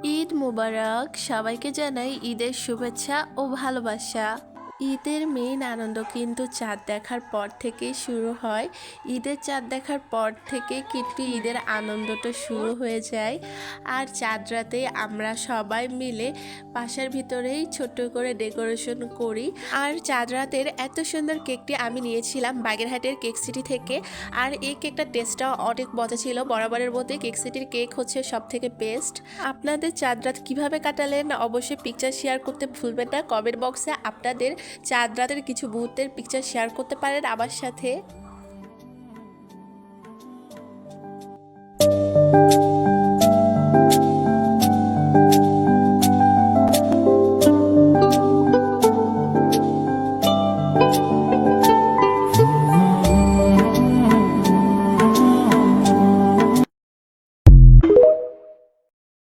ঈদ মোবারক, সবাইকে জানাই ঈদের শুভেচ্ছা ও ভালোবাসা। ঈদের মেইন আনন্দ কিন্তু চাঁদ দেখার পর থেকেই শুরু হয়। ঈদের চাঁদ দেখার পর থেকে কিন্তু ঈদের আনন্দটা শুরু হয়ে যায়। আর চাঁদ রাতে আমরা সবাই মিলে বাসার ভিতরেই ছোট্ট করে ডেকোরেশন করি। আর চাঁদ রাতের এত সুন্দর কেকটি আমি নিয়েছিলাম বাগেরহাটের কেক সিটি থেকে। আর এই কেকটার টেস্টটাও অনেক মজা ছিল। বরাবরের মধ্যে কেক সিটির কেক হচ্ছে সব থেকে বেস্ট। আপনাদের চাঁদ রাত কীভাবে কাটালেন অবশ্যই পিকচার শেয়ার করতে ভুলবেন না। কমেন্ট বক্সে আপনাদের চাঁদ রাতের কিছু মুহূর্তের পিকচার শেয়ার করতে পারেন আমার সাথে।